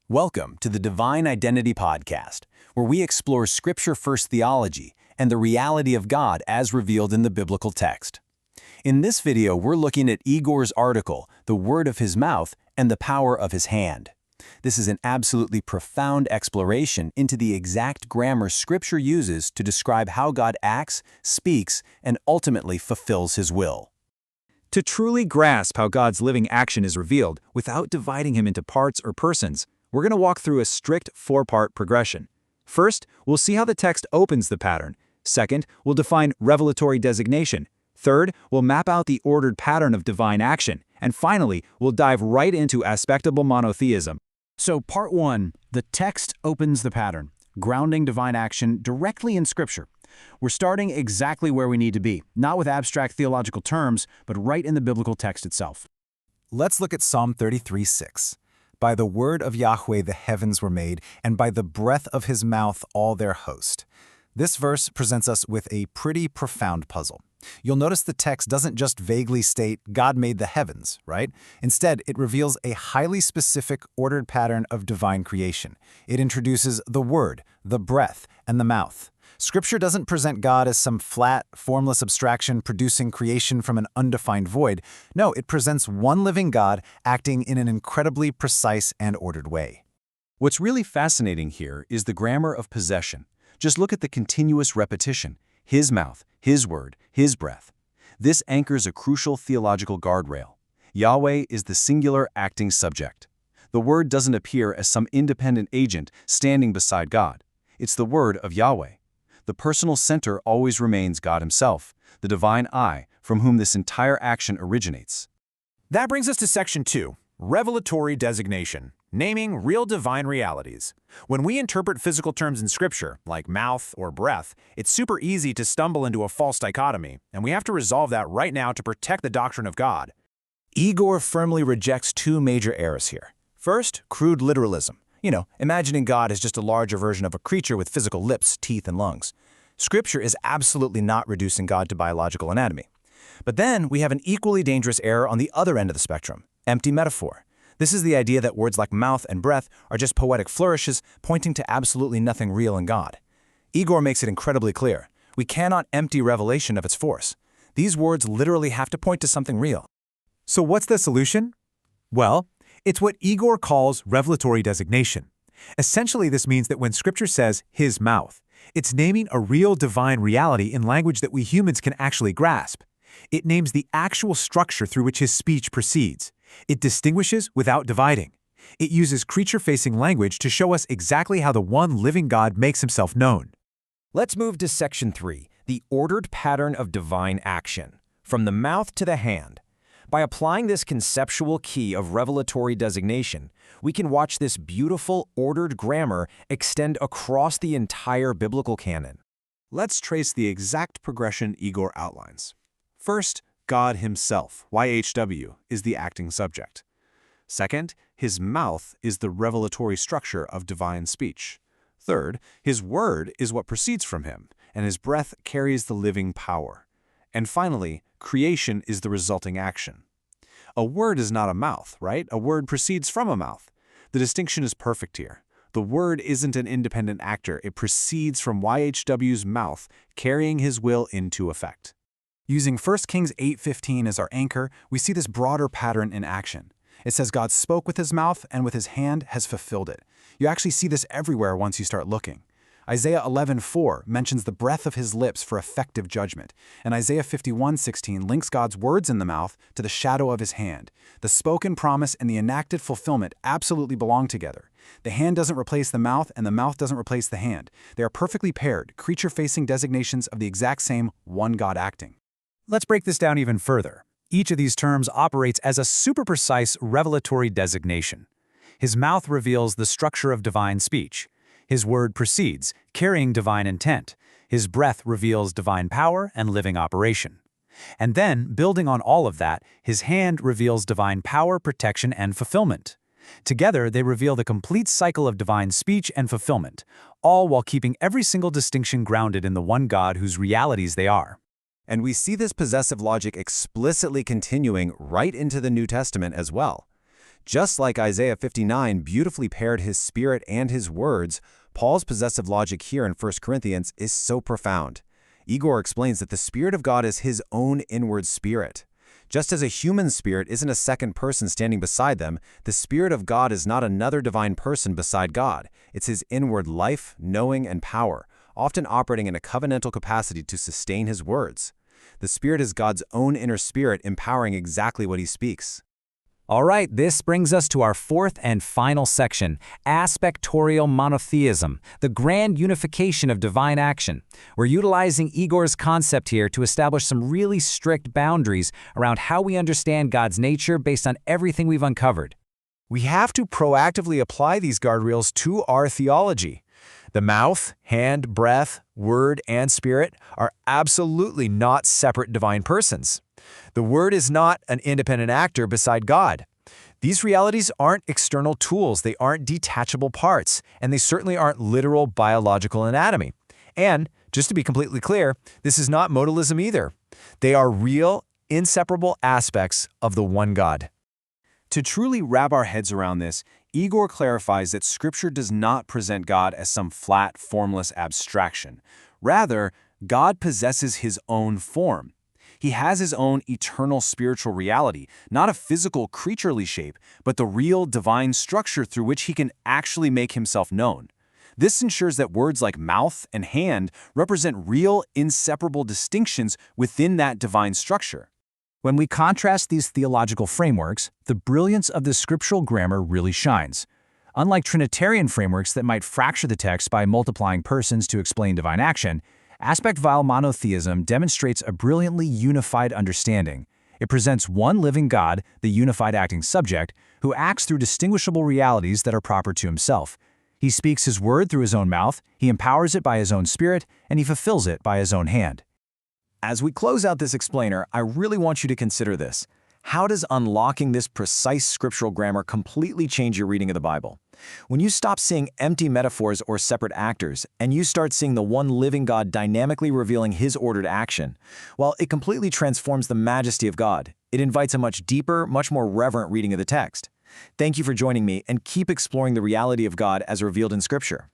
Welcome to the Divine Identity Podcast, where we explore Scripture-first theology and the reality of God as revealed in the biblical text. In this video, we're looking at Igor's article, The Word of His Mouth and the Power of His Hand. This is an absolutely profound exploration into the exact grammar Scripture uses to describe how God acts, speaks, and ultimately fulfills His will. To truly grasp how God's living action is revealed without dividing Him into parts or persons, we're going to walk through a strict four-part progression. First, we'll see how the text opens the pattern. Second, we'll define revelatory designation. Third, we'll map out the ordered pattern of divine action. And finally, we'll dive right into aspectable monotheism. So part 1, the text opens the pattern, grounding divine action directly in Scripture. We're starting exactly where we need to be, not with abstract theological terms, but right in the biblical text itself. Let's look at Psalm 33:6. By the word of Yahweh the heavens were made, and by the breath of his mouth all their host. This verse presents us with a pretty profound puzzle. You'll notice the text doesn't just vaguely state God made the heavens, right? Instead, it reveals a highly specific, ordered pattern of divine creation. It introduces the word, the breath, and the mouth. Scripture doesn't present God as some flat, formless abstraction producing creation from an undefined void. No, it presents one living God acting in an incredibly precise and ordered way. What's really fascinating here is the grammar of possession. Just look at the continuous repetition. His mouth, His word, His breath. This anchors a crucial theological guardrail. Yahweh is the singular acting subject. The word doesn't appear as some independent agent standing beside God. It's the word of Yahweh. The personal center always remains God Himself, the divine I, from whom this entire action originates. That brings us to Section 2, Revelatory Designation, naming real divine realities. When we interpret physical terms in Scripture, like mouth or breath, it's super easy to stumble into a false dichotomy, and we have to resolve that right now to protect the doctrine of God. Igor firmly rejects two major errors here. First, crude literalism. Imagining God as just a larger version of a creature with physical lips, teeth, and lungs. Scripture is absolutely not reducing God to biological anatomy. But then we have an equally dangerous error on the other end of the spectrum, empty metaphor. This is the idea that words like mouth and breath are just poetic flourishes pointing to absolutely nothing real in God. Igor makes it incredibly clear. We cannot empty revelation of its force. These words literally have to point to something real. So what's the solution? Well, it's what Igor calls revelatory designation. Essentially, this means that when Scripture says his mouth, it's naming a real divine reality in language that we humans can actually grasp. It names the actual structure through which his speech proceeds. It distinguishes without dividing. It uses creature-facing language to show us exactly how the one living God makes himself known. Let's move to Section 3, the ordered pattern of divine action, from the mouth to the hand. By applying this conceptual key of revelatory designation, we can watch this beautiful, ordered grammar extend across the entire biblical canon. Let's trace the exact progression Igor outlines. First, God Himself, YHWH, is the acting subject. Second, His mouth is the revelatory structure of divine speech. Third, His word is what proceeds from Him, and His breath carries the living power. And finally, creation is the resulting action. A word is not a mouth, right? A word proceeds from a mouth. The distinction is perfect here. The word isn't an independent actor. It proceeds from YHWH's mouth, carrying His will into effect. Using 1 Kings 8:15 as our anchor, we see this broader pattern in action. It says God spoke with His mouth and with His hand has fulfilled it. You actually see this everywhere once you start looking. Isaiah 11:4 mentions the breath of His lips for effective judgment, and Isaiah 51:16 links God's words in the mouth to the shadow of His hand. The spoken promise and the enacted fulfillment absolutely belong together. The hand doesn't replace the mouth, and the mouth doesn't replace the hand. They are perfectly paired, creature-facing designations of the exact same one God acting. Let's break this down even further. Each of these terms operates as a super precise revelatory designation. His mouth reveals the structure of divine speech. His word proceeds, carrying divine intent. His breath reveals divine power and living operation. And then, building on all of that, His hand reveals divine power, protection, and fulfillment. Together, they reveal the complete cycle of divine speech and fulfillment, all while keeping every single distinction grounded in the one God whose realities they are. And we see this possessive logic explicitly continuing right into the New Testament as well. Just like Isaiah 59 beautifully paired his spirit and his words, Paul's possessive logic here in 1 Corinthians is so profound. Igor explains that the Spirit of God is his own inward spirit. Just as a human spirit isn't a second person standing beside them, the Spirit of God is not another divine person beside God. It's his inward life, knowing, and power, often operating in a covenantal capacity to sustain his words. The Spirit is God's own inner spirit, empowering exactly what he speaks. All right, this brings us to our fourth and final section, aspectorial monotheism, the grand unification of divine action. We're utilizing Igor's concept here to establish some really strict boundaries around how we understand God's nature based on everything we've uncovered. We have to proactively apply these guardrails to our theology. The mouth, hand, breath, word, and spirit are absolutely not separate divine persons. The Word is not an independent actor beside God. These realities aren't external tools, they aren't detachable parts, and they certainly aren't literal biological anatomy. And, just to be completely clear, this is not modalism either. They are real, inseparable aspects of the one God. To truly wrap our heads around this, Igor clarifies that Scripture does not present God as some flat, formless abstraction. Rather, God possesses his own form. He has his own eternal spiritual reality, not a physical creaturely shape, but the real divine structure through which he can actually make himself known. This ensures that words like mouth and hand represent real, inseparable distinctions within that divine structure. When we contrast these theological frameworks, the brilliance of the scriptural grammar really shines. Unlike Trinitarian frameworks that might fracture the text by multiplying persons to explain divine action, aspect-vile monotheism demonstrates a brilliantly unified understanding. It presents one living God, the unified acting subject, who acts through distinguishable realities that are proper to himself. He speaks his word through his own mouth, he empowers it by his own spirit, and he fulfills it by his own hand. As we close out this explainer, I really want you to consider this. How does unlocking this precise scriptural grammar completely change your reading of the Bible? When you stop seeing empty metaphors or separate actors, and you start seeing the one living God dynamically revealing his ordered action, well, it completely transforms the majesty of God. It invites a much deeper, much more reverent reading of the text. Thank you for joining me, and keep exploring the reality of God as revealed in Scripture.